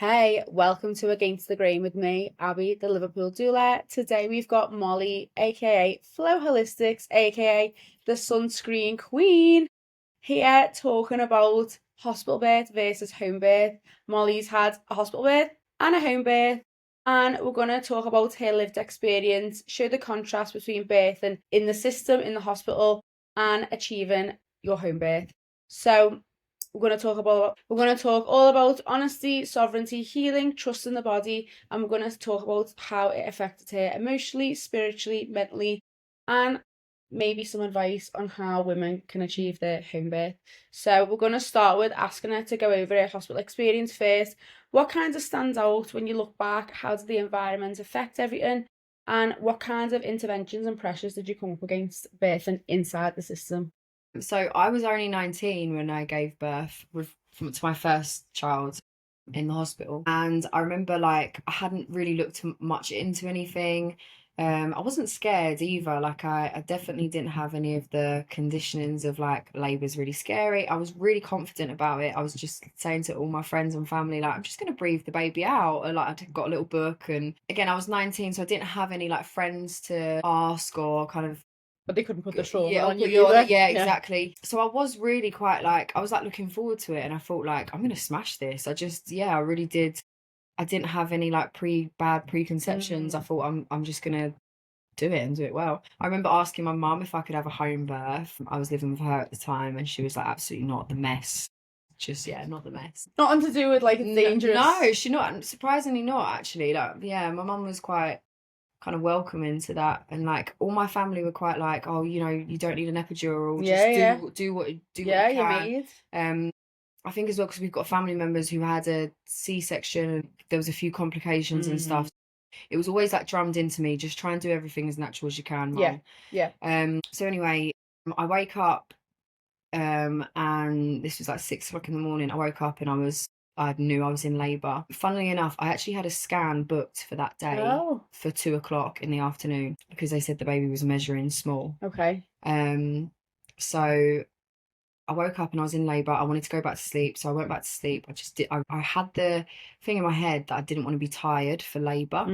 Hey, welcome to Against the Grain with me, Abby, the Liverpool doula. Today we've got Mollie, aka Flow Holistics, aka the Sunscreen Queen, here talking about hospital birth versus home birth. Mollie's had a hospital birth and a home birth, and we're going to talk about her lived experience, show the contrast between birthing in the system, in the hospital, and achieving your home birth. So we're going to talk all about honesty, sovereignty, healing, trust in the body, and we're going to talk about how it affected her emotionally, spiritually, mentally, and maybe some advice on how women can achieve their home birth. So we're going to start with asking her to go over her hospital experience first. What kinds of stands out when you look back? How did the environment affect everything? And what kinds of interventions and pressures did you come up against birthing inside the system? So I was only 19 when I gave birth to my first child in the hospital. And I remember I hadn't really looked much into anything. I wasn't scared either. I definitely didn't have any of the conditionings of labour's really scary. I was really confident about it. I was just saying to all my friends and family, I'm just going to breathe the baby out. And I'd got a little book. And again, I was 19, so I didn't have any friends to ask or kind of. But they couldn't put the trauma on you Yeah, either. yeah, exactly. So I was really quite I was looking forward to it, and I thought I'm gonna smash this. I really did. I didn't have any bad preconceptions. I thought I'm just gonna do it and do it well. I remember asking my mum if I could have a home birth. I was living with her at the time, and she was like, absolutely not, the mess. Just not the mess. Nothing to do with it's dangerous. No, she not. Surprisingly not actually. My mum was quite kind of welcoming to that, and all my family were quite oh, you don't need an epidural, do what you can. I think as well because we've got family members who had a C-section and there was a few complications and stuff. It was always drummed into me, just try and do everything as natural as you can, Mum. So anyway, I wake up and this was 6 o'clock in the morning. I woke up and I knew I was in labour. Funnily enough, I actually had a scan booked for that day for 2 o'clock in the afternoon because they said the baby was measuring small. Okay. So I woke up and I was in labour. I wanted to go back to sleep, so I went back to sleep. I had the thing in my head that I didn't want to be tired for labour.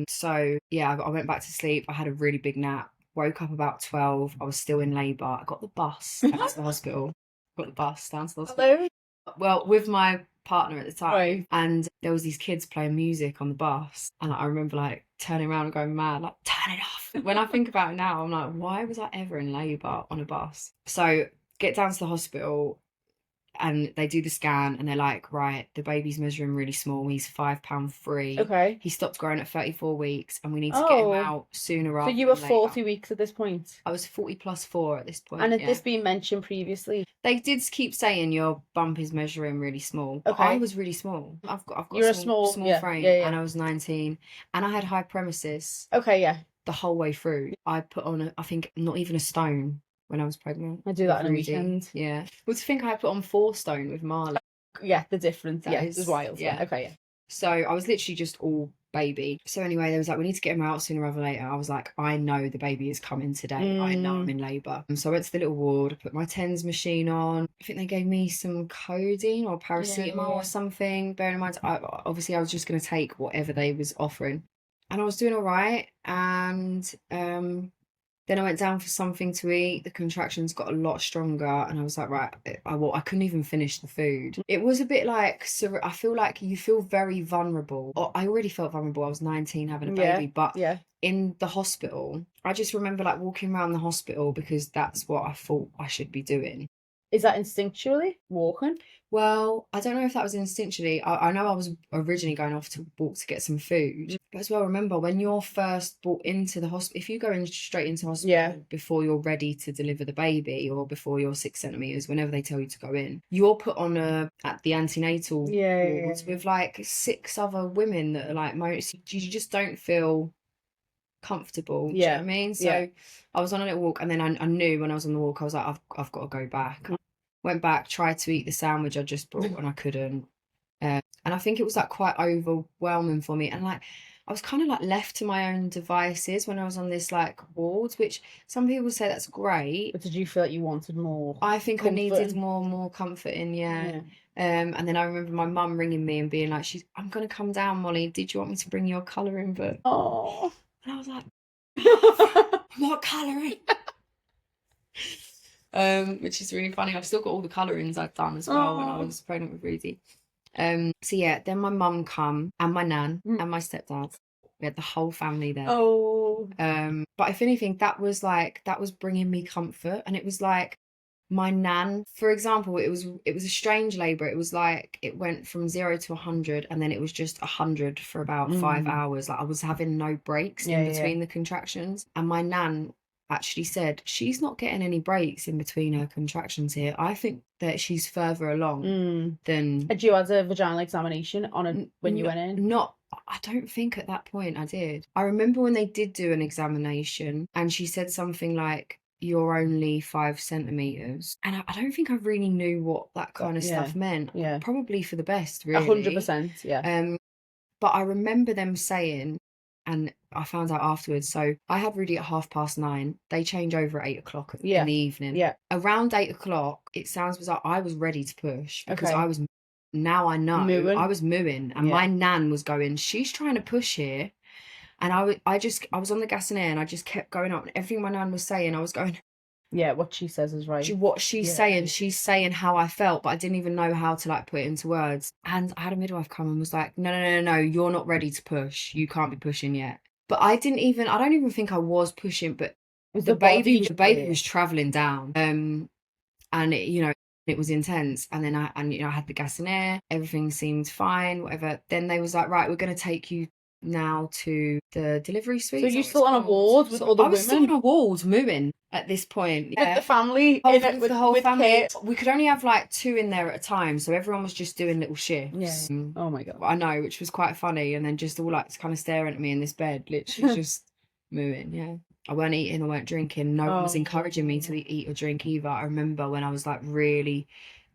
So yeah, I went back to sleep. I had a really big nap. Woke up about 12. I was still in labour. I got the bus down to the hospital. Hello? Well, with my partner at the time, right. And there was these kids playing music on the bus, and I remember turning around and going mad, turn it off. When I think about it now, I'm like, why was I ever in labour on a bus? So get down to the hospital, and they do the scan, and they're like, right, the baby's measuring really small. He's £5.3. Okay. He stopped growing at 34 weeks, and we need to get him out sooner rather. So you were 40 weeks at this point? I was 40 plus 4 at this point. And had this been mentioned previously? They did keep saying your bump is measuring really small. But I was really small. I've got You're a small frame, and I was 19, and I had hyperemesis. Okay, yeah. The whole way through. I put on I think not even a stone when I was pregnant. I do that on a weekend. Yeah. Well, to think I put on 4 stone with Mollie. Yeah, the difference. Is wild. Yeah. Okay, yeah. So I was literally just all baby. So anyway, they was we need to get him out sooner rather than later. I was I know the baby is coming today. I know I'm in labour. So I went to the little ward, I put my TENS machine on. I think they gave me some codeine or paracetamol or something. Bearing in mind, obviously I was just going to take whatever they was offering. And I was doing all right. And then I went down for something to eat. The contractions got a lot stronger, and I was right, I couldn't even finish the food. It was a bit I feel you feel very vulnerable. I already felt vulnerable. I was 19 having a baby, but in the hospital, I just remember walking around the hospital because that's what I thought I should be doing. Is that instinctually walking? Well, I don't know if that was instinctually. I know I was originally going off to walk to get some food. But as well, remember, when you're first brought into the hospital, if you go in straight into hospital before you're ready to deliver the baby or before you're 6 centimetres, whenever they tell you to go in, you're put on at the antenatal wards with 6 other women that are you just don't feel comfortable. Do you know what I mean? So I was on a little walk, and then I knew when I was on the walk, I was I've got to go back. Went back, tried to eat the sandwich I just brought, and I couldn't. And I think it was quite overwhelming for me. And I was kind of like left to my own devices when I was on this like ward, which some people say that's great. But did you feel like you wanted more? I think I needed comforting? more comforting, yeah. Yeah. And then I remember my mum ringing me and being like, I'm gonna come down, Molly. Did you want me to bring you a colouring book? Oh. And I was like, I'm not colouring. Which is really funny. I've still got all the colourings I've done as well when I was pregnant with Rudy. So yeah, then my mum come and my nan and my stepdad. We had the whole family there. Oh. But if anything, that was bringing me comfort, and it was like my nan, for example, it was a strange labour. It was like it went from 0 to 100, and then it was just 100 for about 5 hours. Like I was having no breaks in between the contractions, and my nan actually said she's not getting any breaks in between her contractions here. I think that she's further along than. Had you had a vaginal examination when you went in? I don't think at that point I did. I remember when they did do an examination and she said something like, you're only 5 centimeters, and I don't think I really knew what that kind of stuff meant. Yeah, probably for the best, really. 100%. Yeah. But I remember them saying, and I found out afterwards. So I had Rudy at 9:30. They change over at 8 o'clock in the evening. Yeah. Around 8 o'clock, it sounds bizarre, I was ready to push because I was. Now I know I was mooing, and my nan was going, she's trying to push here. And I was on the gas and air, and I just kept going up, and everything my nan was saying, I was going, yeah, what she says is right. What she's saying, she's saying how I felt, but I didn't even know how to like put it into words. And I had a midwife come and was like, no, you're not ready to push. You can't be pushing yet. But I don't even think I was pushing, but the baby was traveling down. And it was intense. And then I had the gas and air, everything seemed fine, whatever. Then they was like, right, we're going to take you now to the delivery suite. So you're still on a ward with other women? I was still on a ward mooing at this point. With the family? With the whole family. We could only have like 2 in there at a time, so everyone was just doing little shifts. Yeah. Oh my God. I know, which was quite funny. And then just all like kind of staring at me in this bed, literally just mooing, yeah. I weren't eating, I weren't drinking. No one was encouraging me to eat or drink either. I remember when I was like really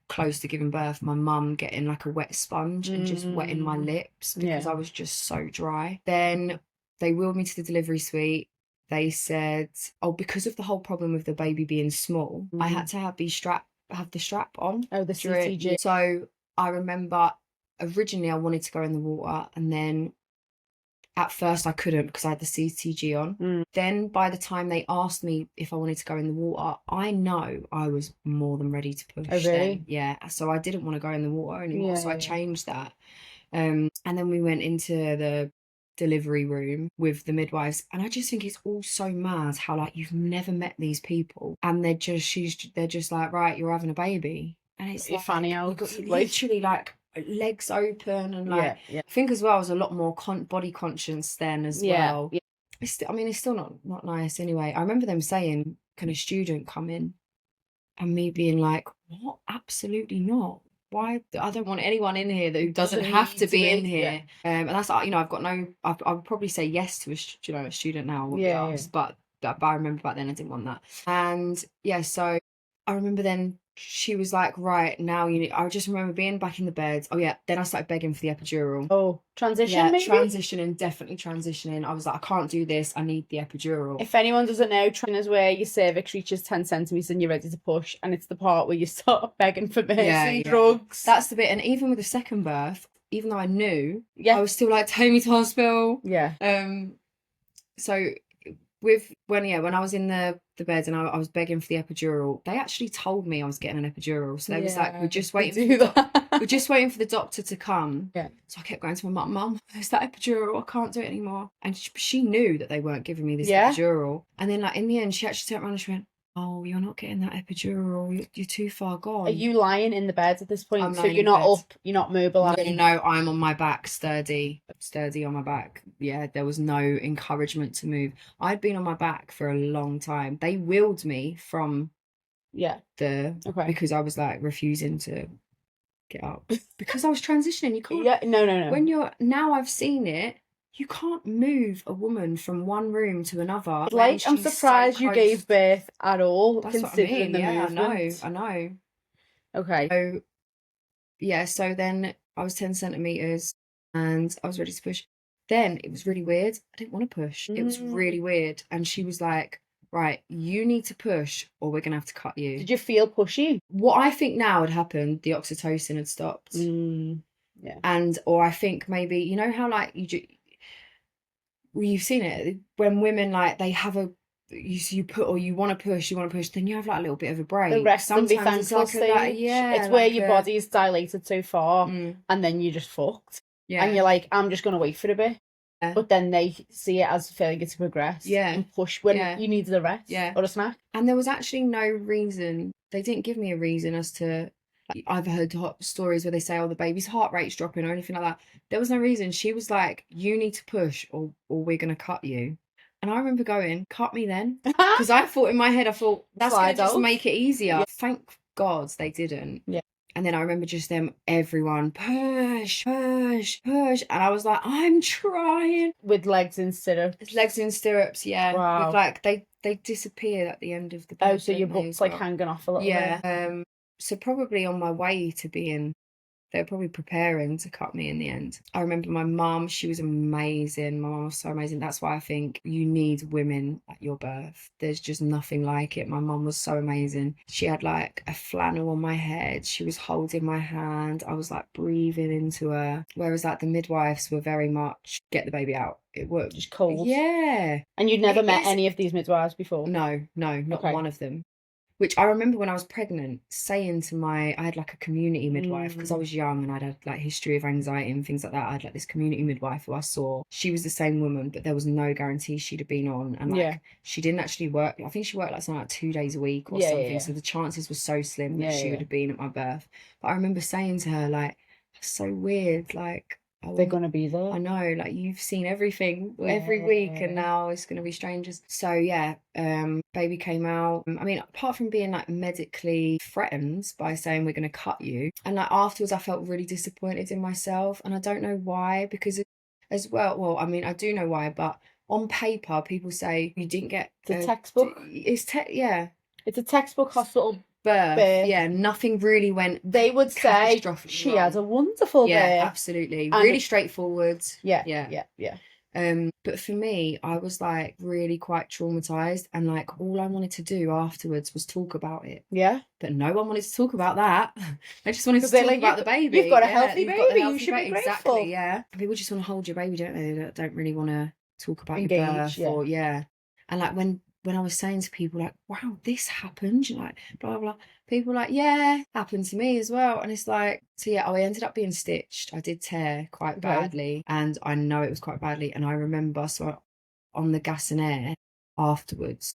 close to giving birth, my mum getting like a wet sponge and just wetting my lips because I was just so dry. Then they wheeled me to the delivery suite. They said, because of the whole problem of the baby being small, I had to have the strap on. Oh, the CTG. So I remember originally I wanted to go in the water, and then at first I couldn't because I had the CTG on. Then by the time they asked me if I wanted to go in the water, I know I was more than ready to push. Oh, really? Then. Yeah. So I didn't want to go in the water anymore. So I changed that. And then we went into the delivery room with the midwives, and I just think it's all so mad how like you've never met these people, and they're just like, right, you're having a baby, and it's your like, fanny out, literally like legs open, and like I think as well I was a lot more body conscious then as well. It's still not nice anyway. I remember them saying, can a student come in, and me being like, what? Absolutely not. Why? I don't want anyone in here who doesn't have to be in here. And that's, I've got no, I would probably say yes to a student now. But I remember back then I didn't want that. And so I remember then she was like, right, now I just remember being back in the bed. Then I started begging for the epidural. Definitely transitioning. I was like, I can't do this, I need the epidural. If anyone doesn't know, transition is where your cervix reaches 10 centimeters and you're ready to push, and it's the part where you start begging for mercy, drugs. That's the bit. And even with the second birth, even though I knew, I was still like, take me to hospital. So when I was in the bed and I was begging for the epidural, they actually told me I was getting an epidural. So they was like, we're just waiting for the doctor to come. So I kept going to my mum, there's that epidural, I can't do it anymore. And she knew that they weren't giving me this epidural. And then like in the end, she actually turned around and she went, oh, you're not getting that epidural, you're too far gone. Are you lying in the bed at this point? So you're not up, you're not mobilised? No, I'm on my back, sturdy on my back. Yeah, there was no encouragement to move. I'd been on my back for a long time. They wheeled me from because I was like refusing to get up because I was transitioning. You can't. No. When I've seen it. You can't move a woman from one room to another. Like, I'm surprised you gave birth at all. That's considering what I mean. The movement. I know. Okay. So then I was 10 centimeters and I was ready to push. then it was really weird. I didn't want to push. It was really weird. And she was like, right, you need to push or we're going to have to cut you. Did you feel pushy? What I think now had happened, the oxytocin had stopped. Yeah. And, or I think maybe, you know how like you've seen it when women like they have a, you put, or you want to push, then you have like a little bit of a break. The rest and be Sometimes thankful it's like stage. yeah, It's where like your body's dilated so far and then you're just fucked. Yeah. And you're like, I'm just going to wait for a bit. Yeah. But then they see it as failure to progress and push when you needed a rest or a snack. And there was actually no reason. They didn't give me a reason as to, like, I've heard stories where they say, oh, the baby's heart rate's dropping or anything like that. There was no reason. She was like, you need to push or we're going to cut you. And I remember going, cut me then. Because I thought in my head, that's going to just make it easier. Yeah. Thank God they didn't. Yeah. And then I remember just them, everyone, push, push, push. And I was like, I'm trying. With legs in stirrups. Legs in stirrups, yeah. Wow. With like, they disappear at the end of the bed. Oh, so your butt's like hanging off a little bit. Yeah. So probably on my way to being, they were probably preparing to cut me in the end. I remember my mum, she was amazing. My mum was so amazing. That's why I think you need women at your birth. There's just nothing like it. My mum was so amazing. She had like a flannel on my head. She was holding my hand. I was like breathing into her. Whereas like the midwives were very much, get the baby out. It worked. Just cold. Yeah. And you'd never met any of these midwives before? No, not one of them. Which I remember when I was pregnant saying to I had like a community midwife because I was young and I'd had like history of anxiety and things like that. I had like this community midwife who I saw. She was the same woman, but there was no guarantee she'd have been on. And like she didn't actually work. I think she worked like something like 2 days a week or something. Yeah. So the chances were so slim that she would have been at my birth. But I remember saying to her, like, that's so weird. Like, they're gonna be there. I know, like you've seen everything every week and now it's gonna be strangers. So yeah, baby came out. I mean, apart from being like medically threatened by saying we're gonna cut you, and like afterwards I felt really disappointed in myself, and I don't know why, because as well, I mean I do know why, but on paper people say you didn't get the textbook. It's a textbook hospital birth. Yeah, nothing really went. They would say she had a wonderful birth. Yeah, absolutely. And really straightforward. Yeah. But for me, I was like really quite traumatized, and like all I wanted to do afterwards was talk about it. Yeah. But no one wanted to talk about that. They just wanted to talk about the baby. You've got a healthy baby. You should be grateful. Exactly. Yeah. People just want to hold your baby, don't they? They don't really want to talk about your birth or And like when I was saying to people like, wow, this happened, you're like, blah, blah, blah. People were like, yeah, happened to me as well. And it's like, so yeah, I ended up being stitched. I did tear quite badly. And I know it was quite badly. And I remember, so on the gas and air afterwards,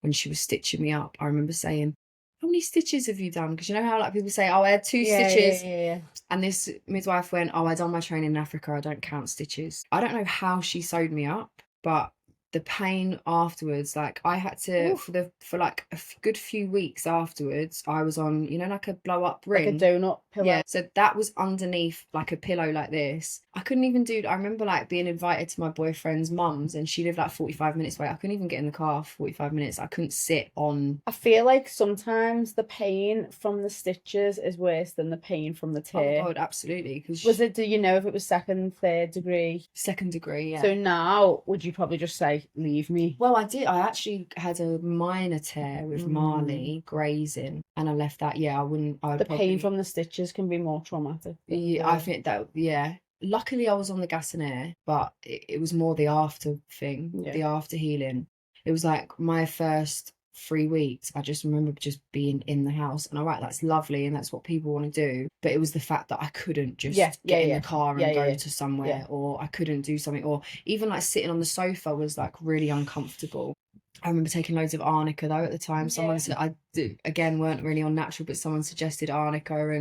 when she was stitching me up, I remember saying, how many stitches have you done? Because you know how like people say, oh, I had 2 stitches. Yeah. And this midwife went, oh, I done my training in Africa. I don't count stitches. I don't know how she sewed me up, but the pain afterwards, like I had to for like a good few weeks afterwards, I was on, you know, like a blow up ring, like a donut pillow. Yeah, so that was underneath like a pillow like this. I couldn't even I remember like being invited to my boyfriend's mum's, and she lived like 45 minutes away. I couldn't even get in the car for 45 minutes. I couldn't sit on. I feel like sometimes the pain from the stitches is worse than the pain from the tear. Oh God, absolutely. Because do you know if it was second, third degree? Second degree, yeah. So now would you probably just say, leave me? Well, I did. I actually had a minor tear with Mollie grazing, and I left that. Yeah, I wouldn't. The pain from the stitches can be more traumatic. Yeah, I think that. Yeah. Luckily, I was on the gas and air, but it was more the after thing, the after healing. It was like my first 3 weeks. I just remember just being in the house, and that's lovely, and that's what people want to do. But it was the fact that I couldn't just get in the car and go to somewhere, or I couldn't do something, or even like sitting on the sofa was like really uncomfortable. I remember taking loads of arnica though at the time. Someone said, again, weren't really on natural, but someone suggested arnica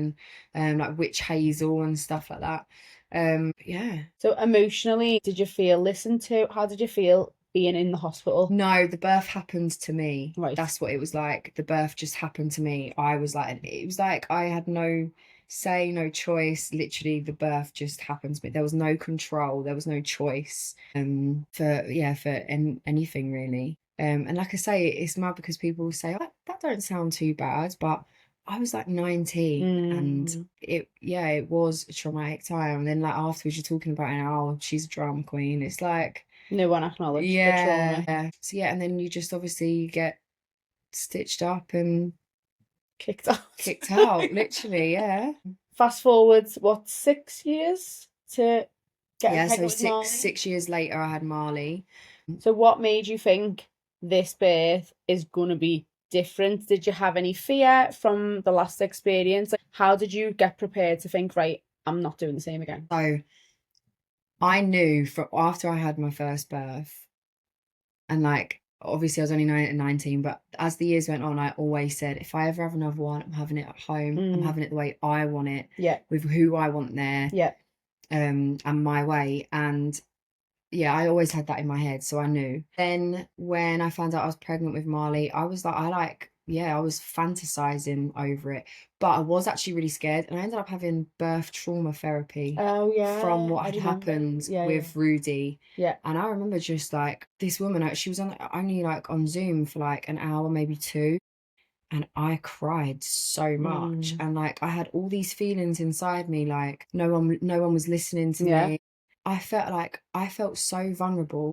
and like witch hazel and stuff like that. So emotionally, did you feel listened to? How did you feel being in the hospital? No, the birth happened to me. Right. That's what it was like. The birth just happened to me. I was like, it was like I had no say, no choice. Literally, the birth just happened to me. There was no control. There was no choice for anything really. And like I say, it's mad because people say, oh, that don't sound too bad, but I was like 19 and it was a traumatic time. And then like afterwards you're talking about it, oh, she's a drama queen. It's like No one acknowledged the trauma. yeah. So yeah, and then you just obviously get stitched up and Kicked out. literally, yeah. Fast forward, what, 6 years to get Yeah, pregnant so with Mollie? 6 years later I had Mollie. So what made you think this birth is going to be different? Did you have any fear from the last experience? Like, how did you get prepared to think, right, I'm not doing the same again? So I knew after I had my first birth, and like obviously I was only 19, but as the years went on, I always said, if I ever have another one, I'm having it at home. I'm having it the way I want it. Yeah. With who I want there. Yeah. And my way. And yeah, I always had that in my head, so I knew. Then when I found out I was pregnant with Mollie, I was like, I was fantasizing over it, but I was actually really scared, and I ended up having birth trauma therapy. Oh yeah. From what had happened with Rudy. Yeah. And I remember just like this woman, she was only like on Zoom for like an hour, maybe two. And I cried so much. And like I had all these feelings inside me, like no one was listening to me. I felt so vulnerable.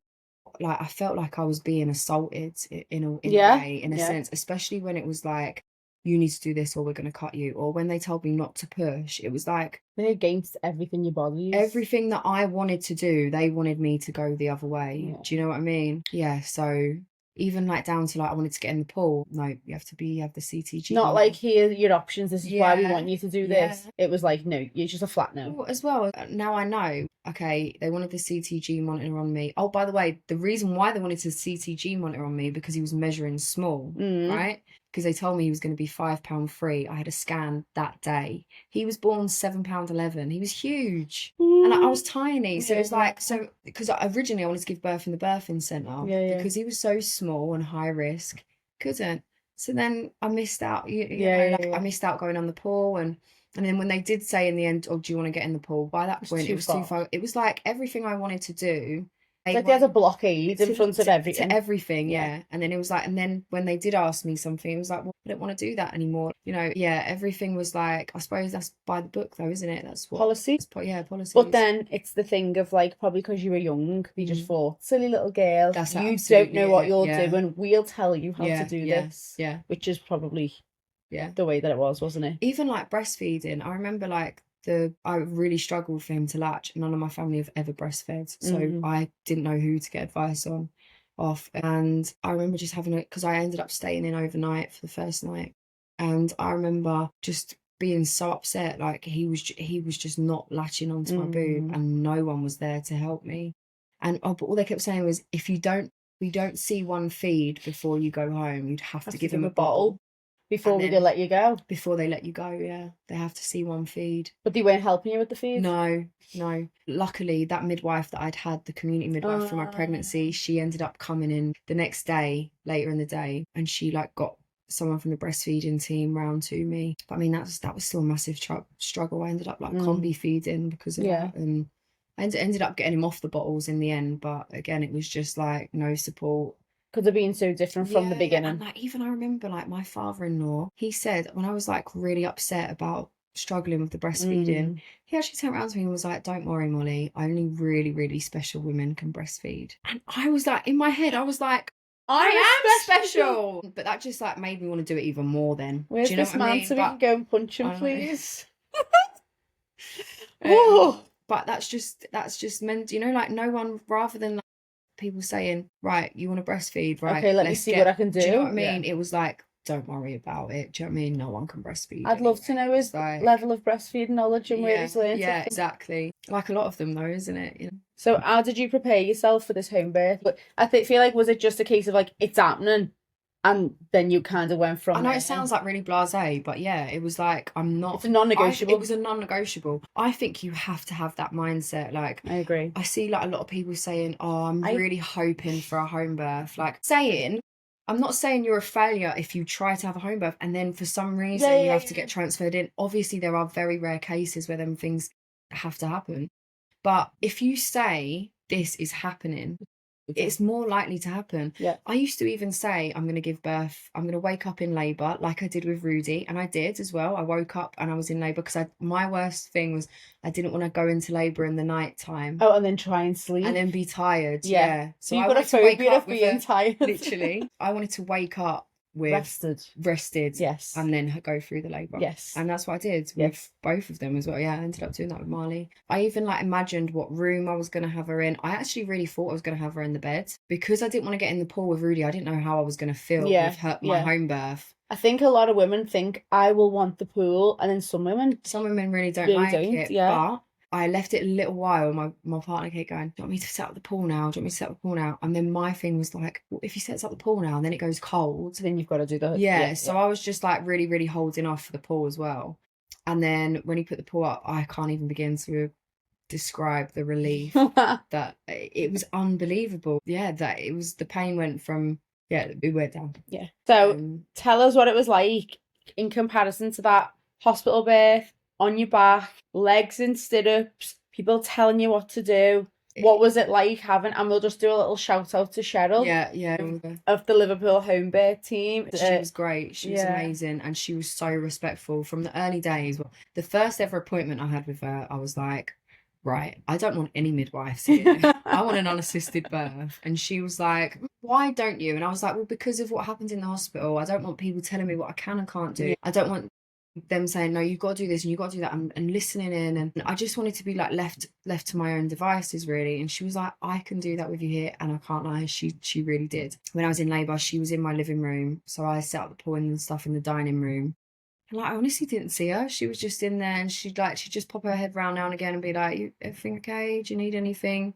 Like I felt like I was being assaulted in a way, in a sense, especially when it was like, you need to do this or we're going to cut you. Or when they told me not to push, it was like they're against everything your body is. Everything that I wanted to do, they wanted me to go the other way. Yeah. Do you know what I mean? Yeah. So even like down to like, I wanted to get in the pool. No, you have the CTG. Not like, here are your options. This is why we want you to do this. It was like, no, you're just a flat no. Well, as well, now I know, okay, they wanted the CTG monitor on me. Oh, by the way, the reason why they wanted the CTG monitor on me, because he was measuring small, right? Because they told me he was going to be £5 I had a scan that day. He was born £7.11. He was huge. And I was tiny. So it's like, because originally I wanted to give birth in the birthing centre. Because he was so small and high risk. Couldn't. So then I missed out. I missed out going on the pool. And then when they did say in the end, oh, do you want to get in the pool? By that point, it was too far. It was like everything I wanted to do. Like there's a blockade in front of everything. To everything, yeah. And then it was like, and then when they did ask me something, it was like, well, I don't want to do that anymore. Everything was like, I suppose that's by the book though, isn't it? That's what policy. Policy. But then it's the thing of like, probably because you were young, you just thought, silly little girl, you don't know what you're doing. We'll tell you how to do this. Yeah. Which is probably the way that it was, wasn't it? Even like breastfeeding, I remember like I really struggled for him to latch. None of my family have ever breastfed, so I didn't know who to get advice off. And I remember just having it, because I ended up staying in overnight for the first night, and I remember just being so upset. Like he was just not latching onto my boob, and no one was there to help me. And but all they kept saying was, if we don't see one feed before you go home, you'd have to give him a bottle. Before they let you go? Before they let you go, yeah. They have to see one feed. But they weren't helping you with the feed? No. Luckily, that midwife that I'd had, the community midwife for my pregnancy, she ended up coming in the next day, later in the day, and she like got someone from the breastfeeding team round to me. But I mean, that was still a massive struggle. I ended up like combi feeding because of that. And I ended up getting him off the bottles in the end. But again, it was just like no support. Could have been so different from the beginning. And like, even I remember like my father-in-law, he said when I was like really upset about struggling with the breastfeeding, he actually turned around to me and was like, don't worry, Mollie, only really, really special women can breastfeed. And I was like, in my head, I was like, I am special. But that just like made me want to do it even more then. Where's do you know this what man I mean? so we can go and punch him, please? But that's just meant, like no one, rather than like people saying, right, you want to breastfeed, right? Okay, let me see what I can do. Do you know what I mean? It was like, don't worry about it. Do you know what I mean? No one can breastfeed. I'd love to know his level of breastfeeding knowledge and where he's learned. Yeah, exactly. Like a lot of them though, isn't it? So how did you prepare yourself for this home birth? I feel like, was it just a case of like, it's happening, and then you kind of went from I know it sounds like really blasé, but yeah, it was like, it's a non-negotiable. It was a non-negotiable. I think you have to have that mindset. Like, I agree. I see like a lot of people saying, oh, I'm really hoping for a home birth. Like I'm not saying you're a failure if you try to have a home birth and then for some reason you have to get transferred in. Obviously, there are very rare cases where them things have to happen. But if you say this is happening, it's more likely to happen. Yeah. I used to even say, I'm going to give birth, I'm going to wake up in labour, like I did with Rudy, and I did as well. I woke up and I was in labour because my worst thing was I didn't want to go into labour in the night time. Oh, and then try and sleep. And then be tired. Yeah. So you've got a phobia of being tired. Literally. I wanted to wake up with rested, yes, and then go through the labour, yes, and that's what I did with both of them as well. Yeah, I ended up doing that with Mollie. I even like imagined what room I was going to have her in. I actually really thought I was going to have her in the bed because I didn't want to get in the pool with Rudy. I didn't know how I was going to feel with my home birth. I think a lot of women think I will want the pool, and then some women really don't like it. But I left it a little while. My partner kept going, do you want me to set up the pool now? Do you want me to set up the pool now? And then my thing was like, well, if he sets up the pool now and then it goes cold, then you've got to do that. So I was just like really, really holding off for the pool as well. And then when he put the pool up, I can't even begin to describe the relief that it was unbelievable. Yeah, that it was, the pain went from, it went down. Yeah. So tell us what it was like in comparison to that hospital birth, on your back, legs in stirrups, people telling you what to do. What was it like having, and we'll just do a little shout out to Cheryl. Of the Liverpool Homebirth team. She was great. She was amazing, and she was so respectful from the early days. The first ever appointment I had with her, I was like, right, I don't want any midwives here. I want an unassisted birth. And she was like, why don't you? And I was like, well, because of what happened in the hospital. I don't want people telling me what I can and can't do. I don't want them saying, no, you've got to do this and you've got to do that, and listening in. And I just wanted to be like left to my own devices, really. And she was like, I can do that with you here. And I can't lie, she really did. When I was in labour, she was in my living room, so I set up the pool and stuff in the dining room. And like, I honestly didn't see her. She was just in there, and she'd just pop her head round now and again and be like, everything okay? Do you need anything?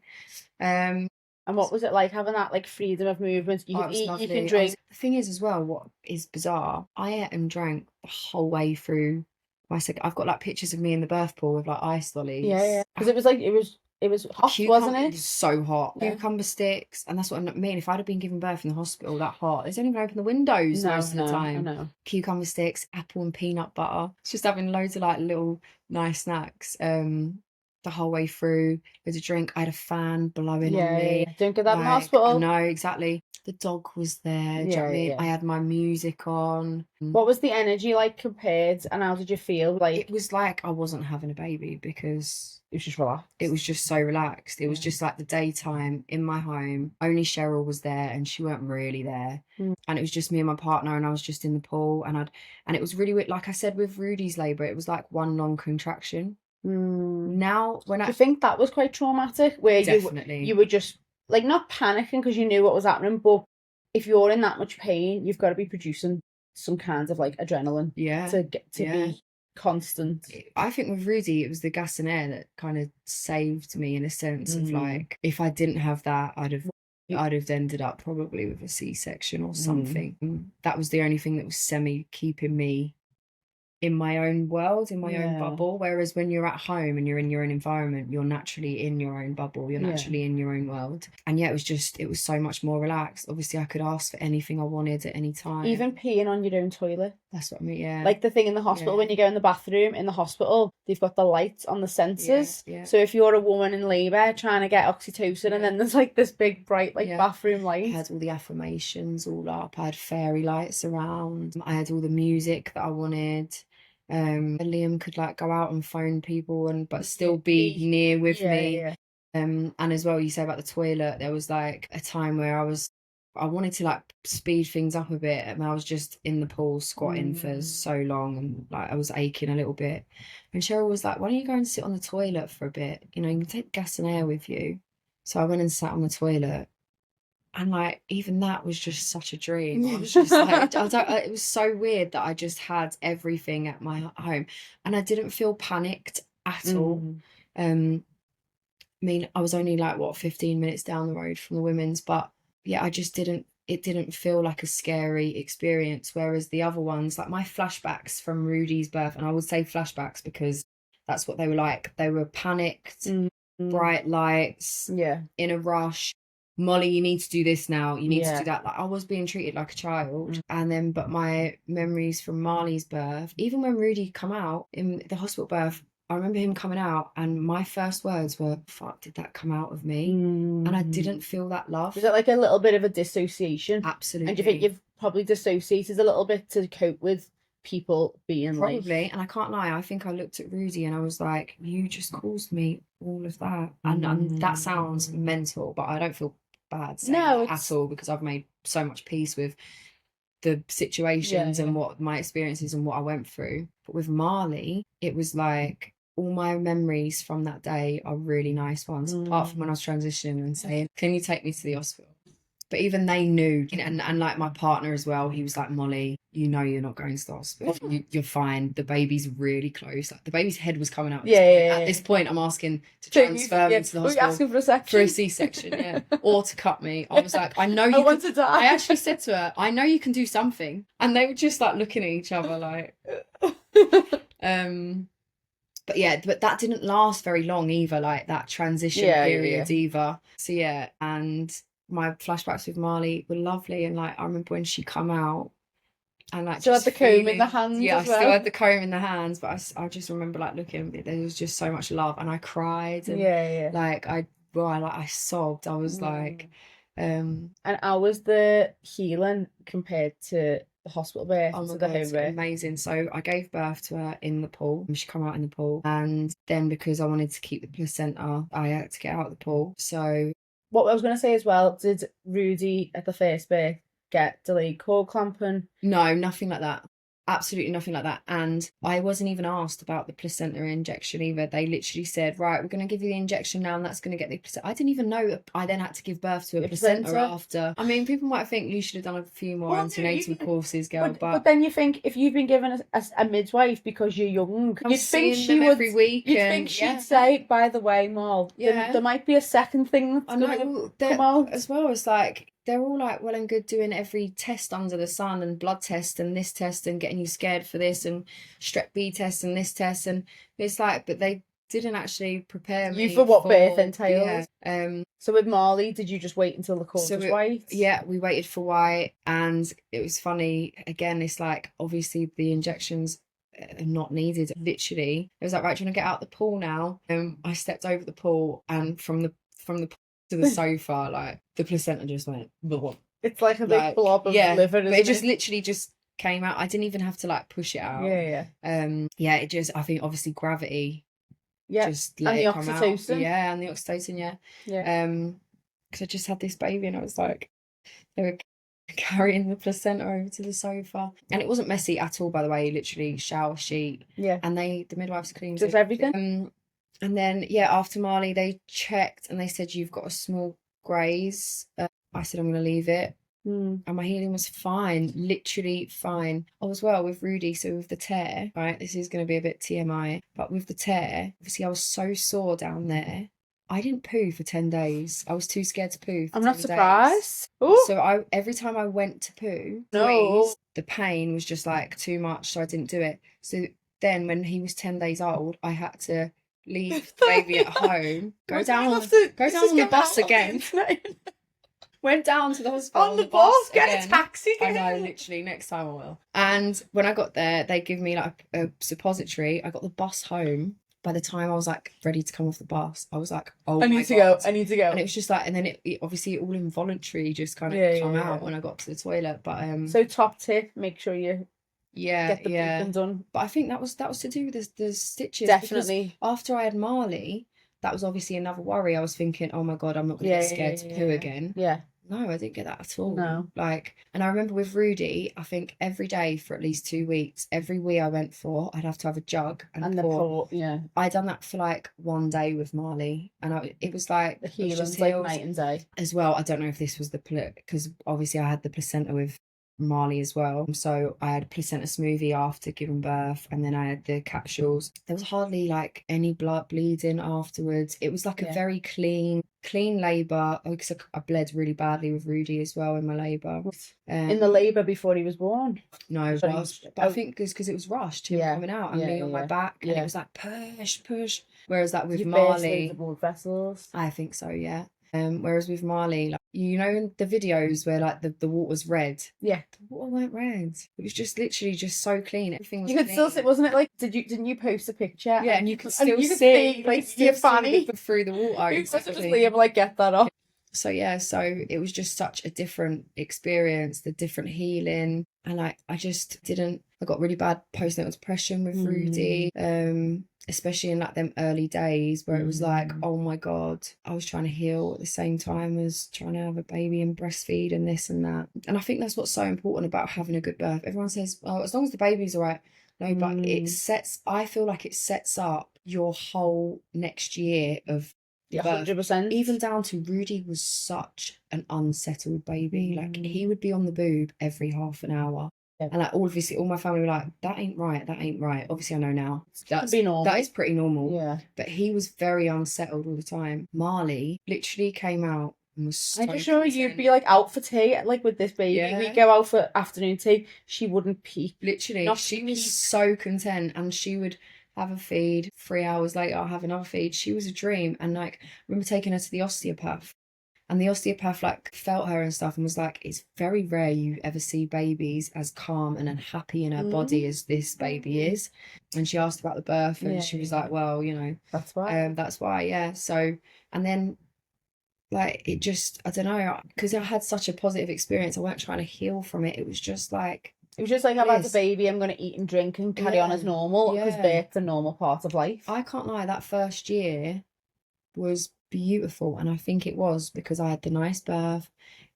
And what was it like having that like freedom of movement? You can eat, you can drink. The thing is as well, what is bizarre, I ate and drank the whole way through my second. I've got like pictures of me in the birth pool with like ice lollies. Yeah. Because it was like, it was hot, wasn't it? It was so hot. Yeah. Cucumber sticks, and that's what I mean. If I'd have been given birth in the hospital that hot, they don't even open the windows most of the time. No. Cucumber sticks, apple and peanut butter. It's just having loads of like little nice snacks. The whole way through, there's a drink. I had a fan blowing on me. Don't get that in the hospital. No, exactly. The dog was there. Do you know what I mean? I had my music on. What was the energy like compared, and how did you feel? Like, it was like I wasn't having a baby because it was just relaxed. It was just so relaxed. It was just like the daytime in my home. Only Cheryl was there, and she weren't really there. And it was just me and my partner, and I was just in the pool, and it was really weird. Like I said with Rudy's labour, it was like one long contraction. Now, when I think that was quite traumatic, where definitely you were just like not panicking because you knew what was happening, but if you're in that much pain, you've got to be producing some kind of like adrenaline, to get to be constant. I think with Rudy, it was the gas and air that kind of saved me in a sense of like, if I didn't have that, I'd have ended up probably with a C-section or something. That was the only thing that was keeping me in my own world, in my own bubble. Whereas when you're at home and you're in your own environment, you're naturally in your own bubble, you're naturally in your own world. And it was so much more relaxed. Obviously I could ask for anything I wanted at any time, even peeing on your own toilet. That's what I mean. Like the thing in the hospital, when you go in the bathroom in the hospital, they've got the lights on the sensors. So if you're a woman in labour trying to get oxytocin, and then there's like this big bright bathroom light. I had all the affirmations all up, I had fairy lights around, I had all the music that I wanted. And Liam could like go out and phone people but still be near with me. And as well, you say about the toilet, there was like a time where I wanted to like speed things up a bit, and I was just in the pool squatting for so long, and like I was aching a little bit. And Cheryl was like, why don't you go and sit on the toilet for a bit? You know, you can take gas and air with you. So I went and sat on the toilet. And like, even that was just such a dream. I was just like, it was so weird that I just had everything at my home, and I didn't feel panicked at all. I mean, I was only like 15 minutes down the road from the women's, but it didn't feel like a scary experience. Whereas the other ones, like my flashbacks from Rudy's birth, and I would say flashbacks because that's what they were like. They were panicked, bright lights, in a rush. Mollie, you need to do this now. You need to do that. Like, I was being treated like a child. And then, but my memories from Marley's birth, even when Rudy come out in the hospital birth, I remember him coming out, and my first words were, "Fuck, did that come out of me?" And I didn't feel that love. Was it like a little bit of a dissociation? Absolutely. And do you think you've probably dissociated a little bit to cope with people being Probably. And I can't lie, I think I looked at Rudy and I was like, "You just caused me all of that." And that sounds mental, but I don't feel bad saying that at all, because I've made so much peace with the situations and what my experiences and what I went through. But with Mollie, it was like, all my memories from that day are really nice ones, apart from when I was transitioning and saying, "Can you take me to the hospital?" But even they knew, and like my partner as well, he was like, "Mollie, you know you're not going to the hospital. You're fine. The baby's really close." Like, the baby's head was coming out. At this point, I'm asking to transfer me to the hospital. Asking for a section? For a C-section, or to cut me. I was like, "I know you want to die." I actually said to her, "I know you can do something." And they were just like looking at each other like, But yeah, but that didn't last very long either, like that transition period either. So yeah, and my flashbacks with Mollie were lovely, and like I remember when she come out and like still had the comb in the hands. Yeah, I still had the comb in the hands, but I just remember like looking, there was just so much love, and I cried, and like I sobbed. I was like, and how was the healing compared to the hospital birth? Oh my to God, the home birth? amazing. So I gave birth to her in the pool. She come out in the pool, and then because I wanted to keep the placenta, I had to get out of the pool. So what I was going to say as well, did Rudy at the first birth get delayed cord clamping? No, nothing like that. Absolutely nothing like that. And I wasn't even asked about the placenta injection either. They literally said, "Right, we're going to give you the injection now, and that's going to get the placenta." I didn't even know I then had to give birth to a placenta after. I mean, people might think you should have done a few more antenatal courses, girl. But then you think, if you've been given a midwife because you're young, you'd think she would every week. You'd think she'd say, "By the way, Moll, there might be a second thing that's going to come out." As well as like, they're all like well and good doing every test under the sun, and blood test and this test, and getting you scared for this, and strep B test and this test, and it's like, but they didn't actually prepare me for what birth entails. Yeah. So with Mollie, did you just wait until the cord was white? Yeah, we waited for white, and it was funny. Again, it's like, obviously the injections are not needed. Literally, it was like, "Right, do you want to get out the pool now?" I stepped over the pool, and from the pool to the sofa, like the placenta just went. It's like a big blob of liver. But it just literally just came out. I didn't even have to like push it out. It just, I think obviously gravity. Just let it come out. Yeah, and the oxytocin. Because I just had this baby, and I was like, they were carrying the placenta over to the sofa, and it wasn't messy at all, by the way. Literally shower sheet. And the midwives cleaned just everything. And then after Mollie, they checked and they said, "You've got a small graze." I said, "I'm going to leave it." And my healing was fine, literally fine. Oh, as well with Rudy, so with the tear, right, this is going to be a bit TMI, but with the tear, obviously I was so sore down there. I didn't poo for 10 days. I was too scared to poo. I'm not surprised. So every time I went to poo, the pain was just like too much, so I didn't do it. So then when he was 10 days old, I had to leave the baby at home, go down on the bus again. Went down to the hospital on the bus, get a taxi. I know, literally, next time I will. And when I got there, they give me like a suppository. I got the bus home. By the time I was like ready to come off the bus, I was like, "Oh, I need to go. And it was just like, and then it obviously all involuntary just kind of come out when I got to the toilet. But so top tip, make sure you get the bleeding done. But I think that was to do with the stitches. Definitely. After I had Mollie, that was obviously another worry. I was thinking, "Oh my God, I'm not going to get scared to poo again." No, I didn't get that at all. No. And I remember with Rudy, I think every day for at least 2 weeks, every wee I went for, I'd have to have a jug and pour. I'd done that for like 1 day with Mollie, and it was like the healing's like night and day. As well, I don't know if this was because obviously I had the placenta with Mollie as well. So I had a placenta smoothie after giving birth, and then I had the capsules. There was hardly like any blood bleeding afterwards. It was like a very clean labour. Because I bled really badly with Rudy as well in my labour. In the labour before he was born? No, it was. But I think because it was rushed, him coming out and me on my back, and it was like push. Whereas that with Mollie, the blood vessels. I think so, yeah. Whereas with Marley, like, you know, in the videos where like the water's red, Yeah. the water weren't red. It was just literally just so clean. Everything was You could clean. still see, wasn't it like, didn't you post a picture? Yeah, and you could still you could see like still your see fanny. through the water. Who was Exactly. Liam like, get that off? So yeah, so it was just such a different experience, the different healing. And like I got really bad postnatal depression with Rudy. Especially in like them early days where it was like, oh my God, I was trying to heal at the same time as trying to have a baby and breastfeed and this and that. And I think that's what's so important about having a good birth. Everyone says, oh, as long as the baby's all right. No, but I feel like it sets up your whole next year of Yeah, birth. 100%. Even down to Rudy was such an unsettled baby. Like he would be on the boob every half an hour. Yeah. And like obviously all my family were like, that ain't right. Obviously I know now. That is pretty normal. Yeah. But he was very unsettled all the time. Marley literally came out and was so I just remember you'd be like out for tea, like with this baby. Yeah. We'd go out for afternoon tea. She wouldn't peep. Literally. She was so content, and she would have a feed. 3 hours later, I'll have another feed. She was a dream. And like I remember taking her to the osteopath. And the osteopath like felt her and stuff and was like, it's very rare you ever see babies as calm and happy in her body as this baby is. And she asked about the birth, and she was like, well, you know, that's why. That's why, yeah. So, and then like it just, I don't know, because I had such a positive experience. I weren't trying to heal from it. It was just like I've had a baby, I'm going to eat and drink and carry on as normal, because birth's a normal part of life. I can't lie, that first year was beautiful, and I think it was because I had the nice birth.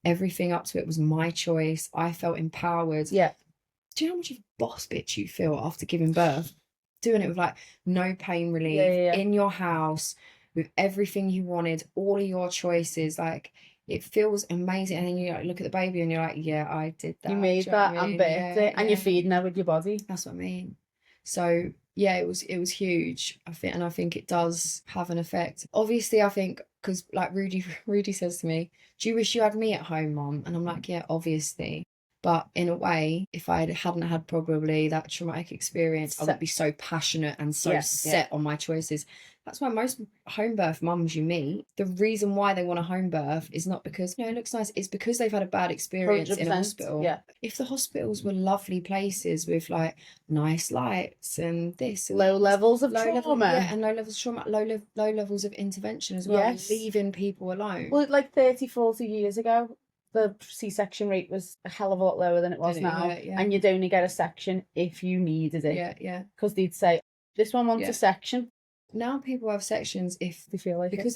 Everything up to it was my choice. I felt empowered. Yeah. Do you know how much of a boss bitch you feel after giving birth? Doing it with like no pain relief, in your house, with everything you wanted, all of your choices. Like it feels amazing. And then you like, look at the baby and you're like, yeah, I did that. You made that and birthed it, and you're feeding her with your body. That's what I mean. So yeah, it was huge. I think it does have an effect. Obviously, I think because like Rudy says to me, "Do you wish you had me at home, Mom?" And I'm like, "Yeah, obviously." But in a way, if I hadn't had probably that traumatic experience, I would be so passionate and so set on my choices. That's why most home birth mums you meet, the reason why they want a home birth is not because, you know, it looks nice. It's because they've had a bad experience in a hospital. Yeah. If the hospitals were lovely places with like nice lights and this. And low levels of trauma. And low levels of trauma, low levels of intervention as well. Yes. Leaving people alone. Well, like 30, 40 years ago, the C-section rate was a hell of a lot lower than it was now. Yeah. And you'd only get a section if you needed it. Yeah. Because they'd say, this one wants a section. Now people have sections if they feel like because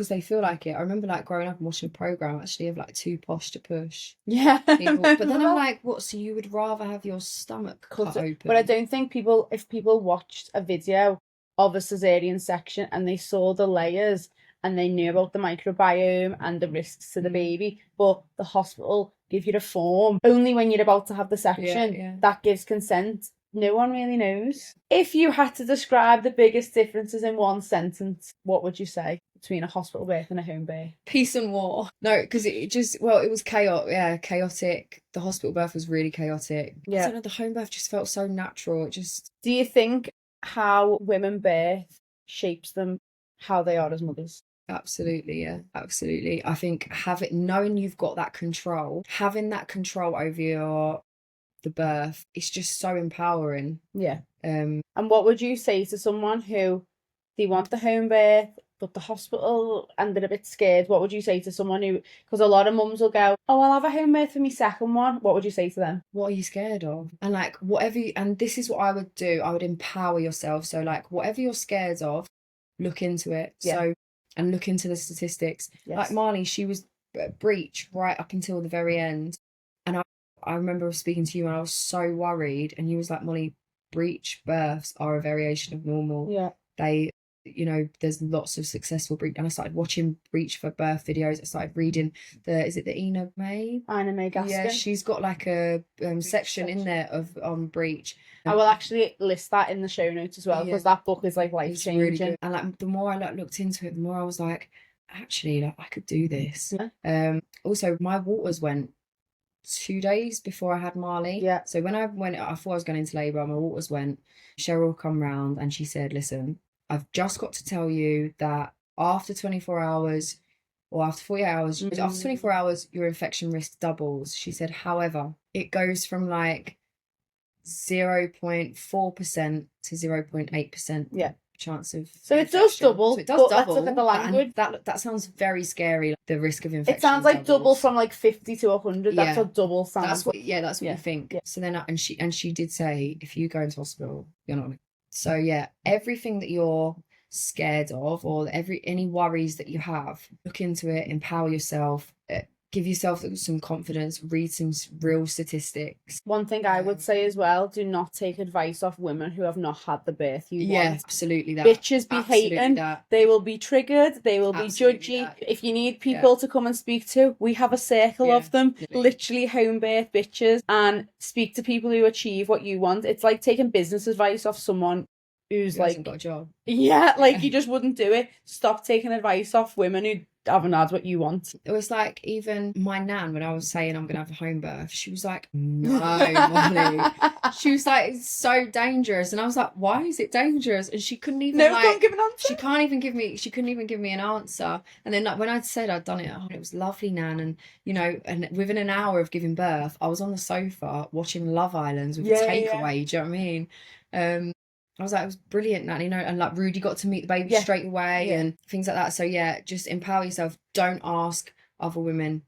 they feel like it. I remember like growing up and watching a program actually of like too posh to push. Yeah. People. But then I'm like, what? So you would rather have your stomach cut open? But I don't think if people watched a video of a cesarean section and they saw the layers and they knew about the microbiome and the risks to the baby, but the hospital give you the form only when you're about to have the section, that gives consent. No one really knows. If you had to describe the biggest differences in one sentence, what would you say between a hospital birth and a home birth? Peace and war. No, because it was chaotic. Yeah, chaotic. The hospital birth was really chaotic. Yeah. I don't know, the home birth just felt so natural. Do you think how women birth shapes them how they are as mothers? Absolutely, yeah, absolutely. I think knowing you've got that control, having that control over the birth, it's just so empowering. Yeah. And what would you say to someone who they want the home birth but the hospital and they're a bit scared? What would you say to someone who, because a lot of mums will go, oh, I'll have a home birth for my second one. What would you say to them? What are you scared of? And like and this is what I would do. I would empower yourself. So like whatever you're scared of, look into it. Yeah. So and look into the statistics. Yes. Like Mollie, she was breech right up until the very end. And I remember speaking to you and I was so worried. And you was like, Mollie, breech births are a variation of normal. Yeah. They, you know, there's lots of successful breech. And I started watching breech for birth videos. I started reading is it the Ina May Gaskin? Yeah, she's got like a section in there on breech. I will actually list that in the show notes as well, because that book is like life-changing. Really good. And like the more I like looked into it, the more I was like, actually, like I could do this. Yeah. Also, my waters went 2 days before I had Mollie. Yeah. So when I thought I was going into labour, my waters went. Cheryl come round and she said, listen, I've just got to tell you that after 24 hours, or after 48 hours. After 24 hours, your infection risk doubles. She said, however, it goes from like 0.4% to 0.8% chance of so it does infection. double. So it does double. Let's look at the language. That sounds very scary. Like, the risk of infection. It sounds like double doubles. from like 50 to 100. That's what double sounds. That's what you think. Yeah. So then, and she did say, if you go into hospital, you're not. So yeah, everything that you're scared of, or any worries that you have, look into it, empower yourself, give yourself some confidence, read some real statistics. One thing I would say as well, do not take advice off women who have not had the birth you want. Absolutely that. Bitches be hating, they will be triggered, they will be judgy. If you need people to come and speak to, we have a circle of them, literally home birth bitches, and speak to people who achieve what you want. It's like taking business advice off someone who's like got a job. You just wouldn't do it. Stop taking advice off women who haven't had what you want. It was like, even my nan, when I was saying I'm gonna have a home birth, she was like, no, Mollie. She was like, it's so dangerous. And I was like, why is it dangerous? And she couldn't even can't give an answer. She couldn't even give me an answer. And then like when I'd said I'd done it, it was lovely, nan. And and within an hour of giving birth, I was on the sofa watching Love Island with a takeaway. Do you know what I mean? I was like, it was brilliant, Nan, and like Rudy got to meet the baby straight away and things like that. So yeah, just empower yourself. Don't ask other women,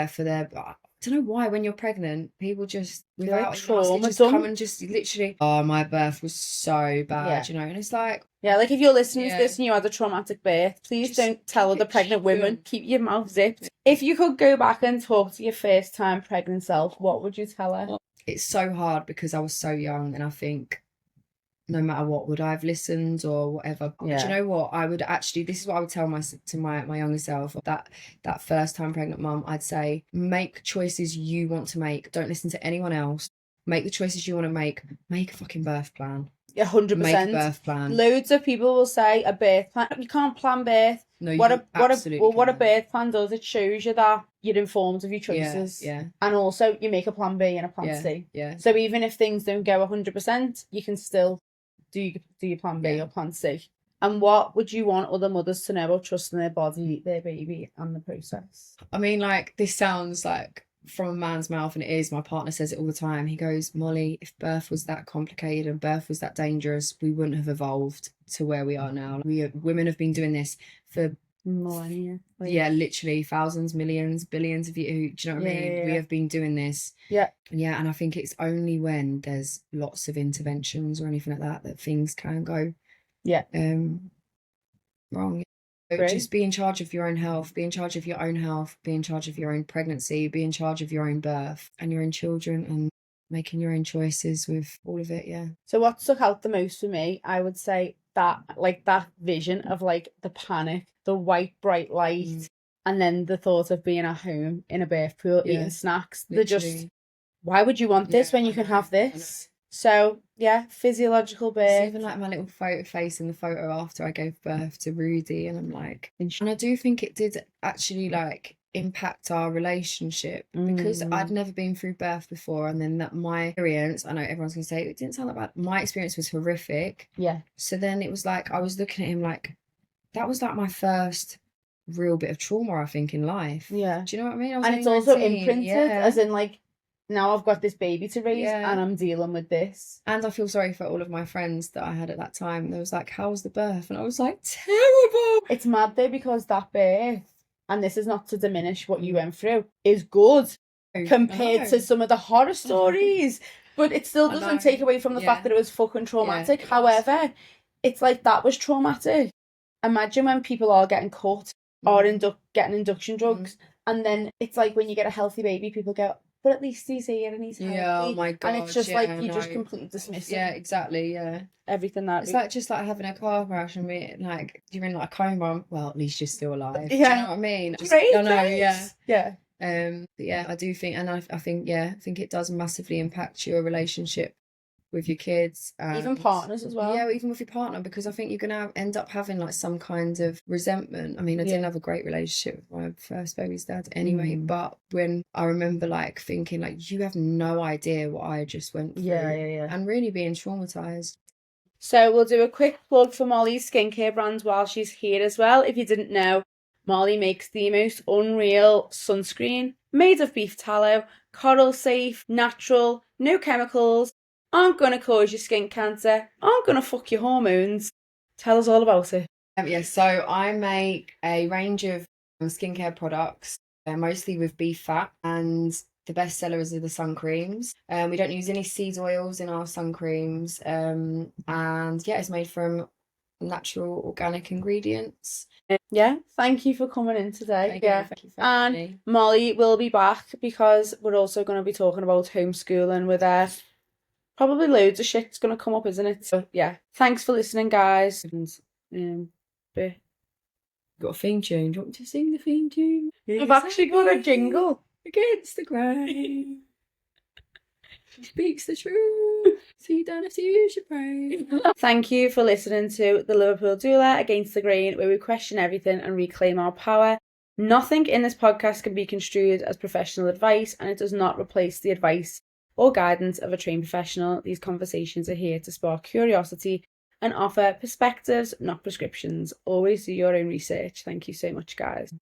for their. I don't know why when you're pregnant, people just without trauma just come and just literally. Oh, my birth was so bad, and it's like. Yeah, like if you're listening to this and you had a traumatic birth, please don't tell other pregnant women. Keep your mouth zipped. If you could go back and talk to your first time pregnant self, what would you tell her? It's so hard because I was so young, and I think. No matter what, would I have listened or whatever? Do you know what? I would actually. This is what I would tell my younger self. That first time pregnant mum, I'd say, make choices you want to make. Don't listen to anyone else. Make the choices you want to make. Make a fucking birth plan. 100%. Make a birth plan. Loads of people will say a birth plan. You can't plan birth. No, what a birth plan does, it shows you that you're informed of your choices. Yeah. And also you make a plan B and a plan C. Yeah. So even if things don't go 100%, you can still do your plan B or plan C. And what would you want other mothers to know about trusting their body, their baby, and the process? I mean, like, this sounds like from a man's mouth, and it is. My partner says it all the time. He goes, Mollie, if birth was that complicated and birth was that dangerous, we wouldn't have evolved to where we are now. Women have been doing this for millennia. Literally thousands, millions, billions of years. Do you know what I mean? Yeah. We have been doing this. Yeah. And I think it's only when there's lots of interventions or anything like that things can go wrong. So just be in charge of your own health, be in charge of your own health, be in charge of your own pregnancy, be in charge of your own birth and your own children, and making your own choices with all of it. So what stuck out the most for me, I would say that vision of like the panic, the white bright light, and then the thought of being at home in a birth pool eating snacks. They're just, why would you want this when you can have this? So physiological birth. It's even like my little face in the photo after I gave birth to Rudy, and I'm like, and I do think it did actually like impact our relationship because I'd never been through birth before, and then that my experience, I know everyone's gonna say it didn't sound that bad, my experience was horrific. So then it was like I was looking at him like that was like my first real bit of trauma, I think, in life. Do you know what I mean? And it's also imprinted as in like, now I've got this baby to raise and I'm dealing with this. And I feel sorry for all of my friends that I had at that time. They was like, how was the birth? And I was like, terrible. It's mad though, because that birth, and this is not to diminish what you went through, is good compared to some of the horror stories. But it still doesn't take away from the fact that it was fucking traumatic. However, it's like that was traumatic. Imagine when people are getting cut or getting induction drugs, and then it's like when you get a healthy baby, people go, but at least he's here and he's healthy. Oh my God. And it's just like, you just completely dismiss it. Yeah, exactly, everything that... It's like just like having a car crash and like, you're in like a coma, well, at least you're still alive. Yeah. Do you know what I mean? Great. I know, Yeah. But I do think, and I think it does massively impact your relationship with your kids, and even partners as well. Even with your partner, because I think you're gonna end up having like some kind of resentment. I mean, I didn't have a great relationship with my first baby's dad anyway, but when I remember like thinking like, you have no idea what I just went through, and really being traumatized. So we'll do a quick plug for Mollie's skincare brand while she's here as well. If you didn't know, Mollie makes the most unreal sunscreen made of beef tallow, coral safe, natural, no chemicals, aren't going to cause your skin cancer, aren't going to fuck your hormones. Tell us all about it. Yeah, so I make a range of skincare products, mostly with beef fat, and the best sellers are the sun creams. We don't use any seed oils in our sun creams, and yeah, it's made from natural organic ingredients. Yeah, thank you for coming in today. Thank you for having me. Mollie will be back because we're also going to be talking about homeschooling with her. Probably loads of shit's going to come up, isn't it? So yeah, thanks for listening, guys. And Got a theme tune. Do you want me to sing the theme tune? I've actually got a jingle. Against the grain. She speaks the truth, so you don't have to use your brain. Thank you for listening to the Liverpool Doula Against the Grain, where we question everything and reclaim our power. Nothing in this podcast can be construed as professional advice, and it does not replace the advice or guidance of a trained professional. These conversations are here to spark curiosity and offer perspectives, not prescriptions. Always do your own research. Thank you so much, guys.